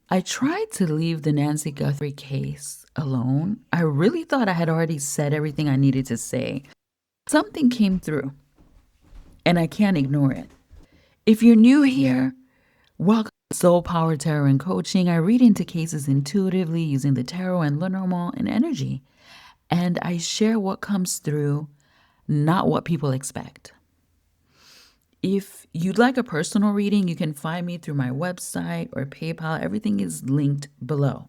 I tried to leave the Nancy Guthrie case alone. I really thought I had already said everything I needed to say. Something came through, and I can't ignore it. If you're new here, welcome to Soul Power Tarot and Coaching. I read into cases intuitively using the tarot and Lenormand and energy, and I share what comes through, not what people expect. If you'd like a personal reading, you can find me through my website or PayPal. Everything is linked below.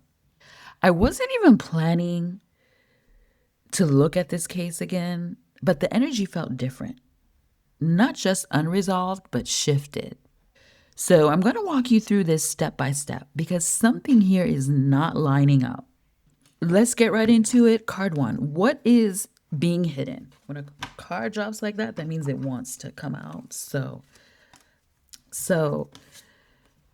I wasn't even planning to look at this case again, but the energy felt different. Not just unresolved, but shifted. So I'm going to walk you through this step by step because something here is not lining up. Let's get right into it. Card one. What is being hidden? When a card drops like that, that means it wants to come out. So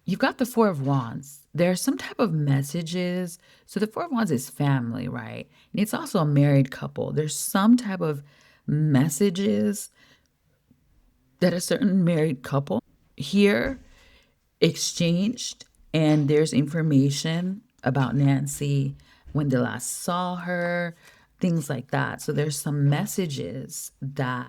you've got the Four of Wands. There's some type of messages. So the Four of Wands is family, right? And it's also a married couple. There's some type of messages that a certain married couple here exchanged, and there's information about Nancy, when they last saw her, things like that. So there's some messages that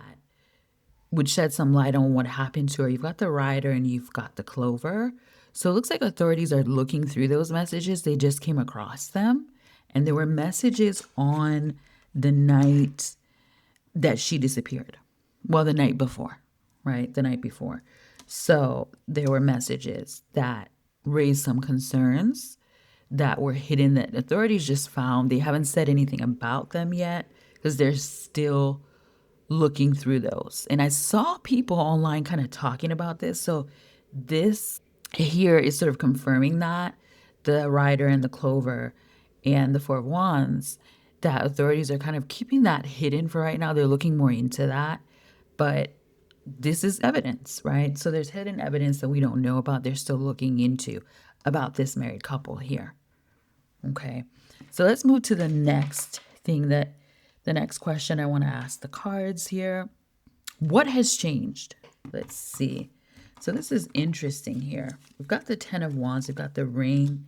would shed some light on what happened to her. You've got the Rider and you've got the Clover. So it looks like authorities are looking through those messages. They just came across them. And there were messages on the night that she disappeared. Well, the night before, right? The night before. So there were messages that raised some concerns that were hidden that authorities just found. They haven't said anything about them yet because they're still looking through those. And I saw people online kind of talking about this. So this here is sort of confirming that the Rider and the Clover and the Four of Wands, that authorities are kind of keeping that hidden for right now. They're looking more into that. But this is evidence, right? So there's hidden evidence that we don't know about. They're still looking into about this married couple here. Okay. So let's move to the next thing the next question I want to ask the cards here. What has changed? Let's see. So this is interesting here. We've got the Ten of Wands, we've got the Ring,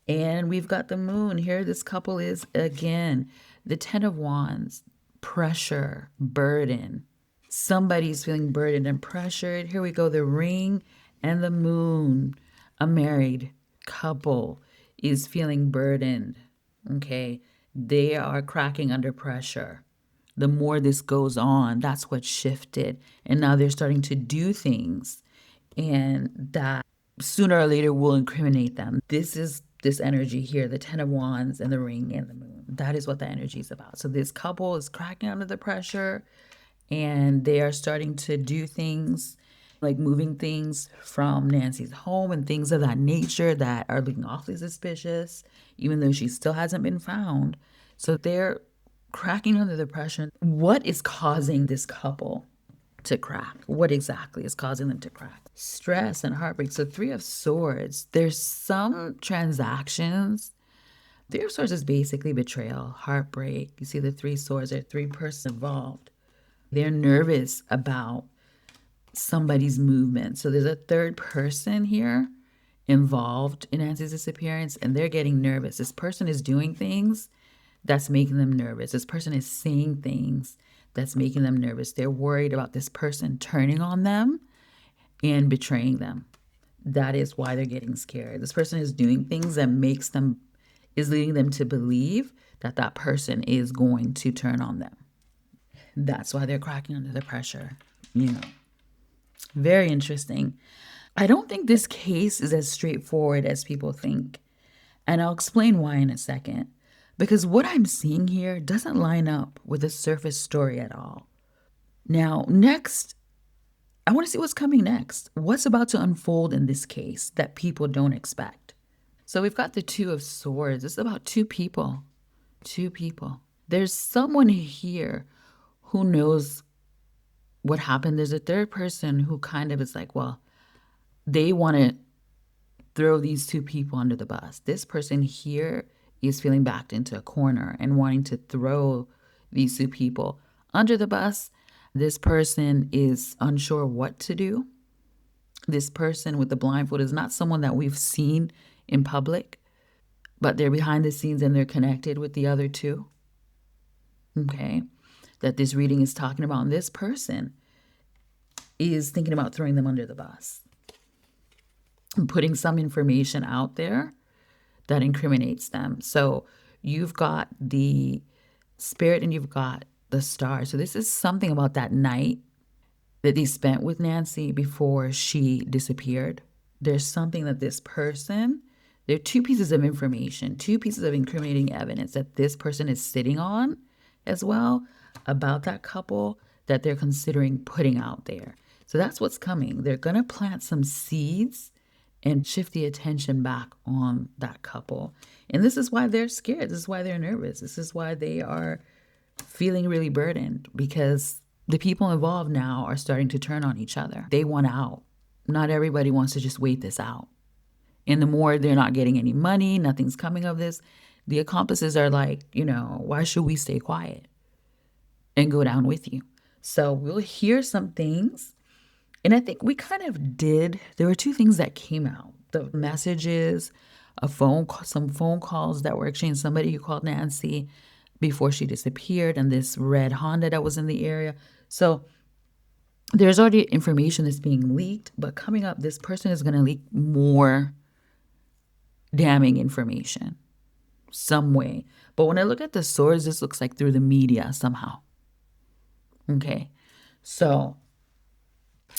and we've got the Moon. Here this couple is again. The Ten of Wands, pressure, burden. Somebody's feeling burdened and pressured. Here we go, the Ring and the Moon. A married couple is feeling burdened, okay? They are cracking under pressure. The more this goes on, that's what shifted. And now they're starting to do things, and that sooner or later will incriminate them. This is this energy here, the Ten of Wands and the Ring and the Moon. That is what the energy is about. So this couple is cracking under the pressure, and they are starting to do things like moving things from Nancy's home and things of that nature that are looking awfully suspicious, even though she still hasn't been found. So they're cracking under the pressure. What is causing this couple to crack? What exactly is causing them to crack? Stress and heartbreak. So Three of Swords. There's some transactions. Three of Swords is basically betrayal, heartbreak. You see the Three Swords, there are three persons involved. They're nervous about somebody's movement. So there's a third person here involved in Nancy's disappearance, and they're getting nervous. This person is doing things that's making them nervous. This person is saying things that's making them nervous. They're worried about this person turning on them and betraying them. That is why they're getting scared. This person is doing things that is leading them to believe that that person is going to turn on them. That's why they're cracking under the pressure, Very interesting. I don't think this case is as straightforward as people think. And I'll explain why in a second. Because what I'm seeing here doesn't line up with the surface story at all. Now, next, I want to see what's coming next. What's about to unfold in this case that people don't expect? So we've got the Two of Swords. It's about two people. Two people. There's someone here who knows what happened. There's a third person who kind of is like, well, they want to throw these two people under the bus. This person here is feeling backed into a corner and wanting to throw these two people under the bus. This person is unsure what to do. This person with the blindfold is not someone that we've seen in public, but they're behind the scenes and they're connected with the other two. Okay. That this reading is talking about. And this person is thinking about throwing them under the bus and putting some information out there that incriminates them. So you've got the spirit and you've got the star. So this is something about that night that they spent with Nancy before she disappeared. There's something that this person, there are two pieces of information, two pieces of incriminating evidence that this person is sitting on as well about that couple that they're considering putting out there. So that's what's coming. They're going to plant some seeds and shift the attention back on that couple. And this is why they're scared. This is why they're nervous. This is why they are feeling really burdened, because the people involved now are starting to turn on each other. They want out. Not everybody wants to just wait this out. And the more they're not getting any money, nothing's coming of this, the accomplices are like, why should we stay quiet and go down with you? So we'll hear some things. And I think we kind of did. There were two things that came out. The messages, some phone calls that were exchanged. Somebody who called Nancy before she disappeared, and this red Honda that was in the area. So there's already information that's being leaked, but coming up, this person is going to leak more damning information some way. But when I look at the source, this looks like through the media somehow. Okay, so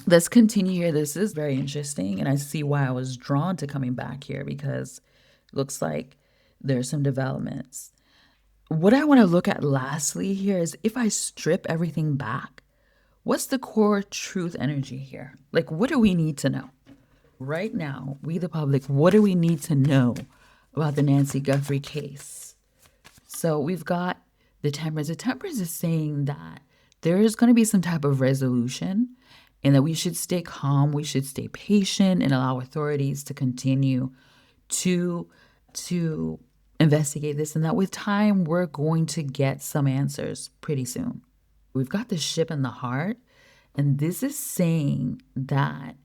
let's continue here. This is very interesting, and I see why I was drawn to coming back here, because it looks like there's some developments. What I want to look at lastly here is, if I strip everything back, what's the core truth energy here? Like, what do we need to know? Right now, we the public, what do we need to know about the Nancy Guthrie case? So we've got the Temperance. The Temperance is saying that there is going to be some type of resolution, and that we should stay calm, we should stay patient, and allow authorities to continue to investigate this, and that with time, we're going to get some answers pretty soon. We've got the Ship in the Heart, and this is saying that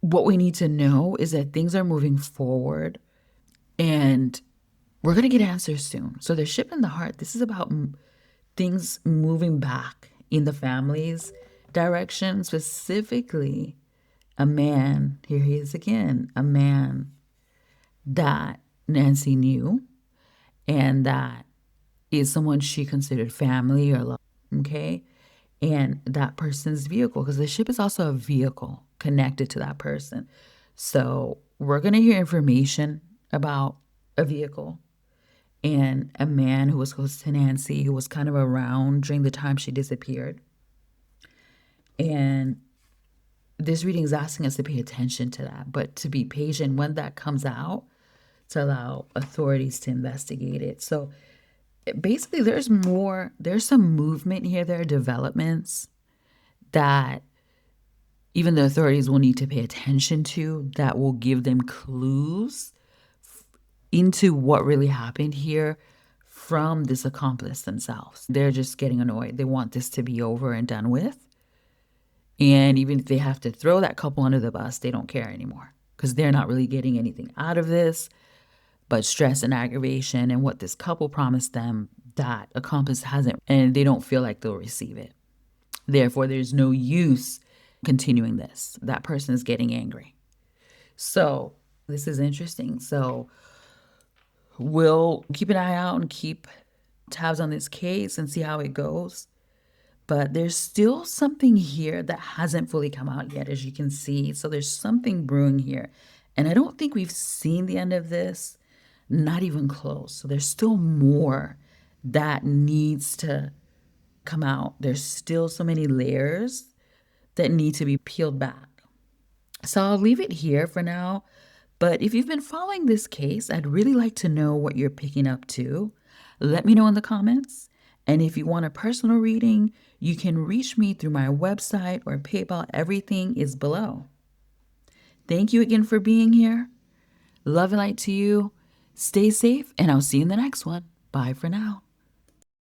what we need to know is that things are moving forward, and we're going to get answers soon. So the Ship in the Heart, this is about things moving back in the family's direction, specifically a man, here he is again, a man that Nancy knew, and that is someone she considered family or love, okay? And that person's vehicle, because the ship is also a vehicle connected to that person. So we're going to hear information about a vehicle and a man who was close to Nancy, who was kind of around during the time she disappeared. And this reading is asking us to pay attention to that, but to be patient when that comes out, to allow authorities to investigate it. So basically, there's some movement here. There are developments that even the authorities will need to pay attention to, that will give them clues into what really happened here from this accomplice themselves. They're just getting annoyed. They want this to be over and done with. And even if they have to throw that couple under the bus, they don't care anymore, because they're not really getting anything out of this but stress and aggravation, and what this couple promised them, that accomplice hasn't, and they don't feel like they'll receive it. Therefore, there's no use continuing this. That person is getting angry. So this is interesting. So we'll keep an eye out and keep tabs on this case and see how it goes. But there's still something here that hasn't fully come out yet, as you can see. So there's something brewing here. And I don't think we've seen the end of this. Not even close. So there's still more that needs to come out. There's still so many layers that need to be peeled back. So I'll leave it here for now. But if you've been following this case, I'd really like to know what you're picking up too. Let me know in the comments. And if you want a personal reading, you can reach me through my website or PayPal. Everything is below. Thank you again for being here. Love and light to you. Stay safe, and I'll see you in the next one. Bye for now.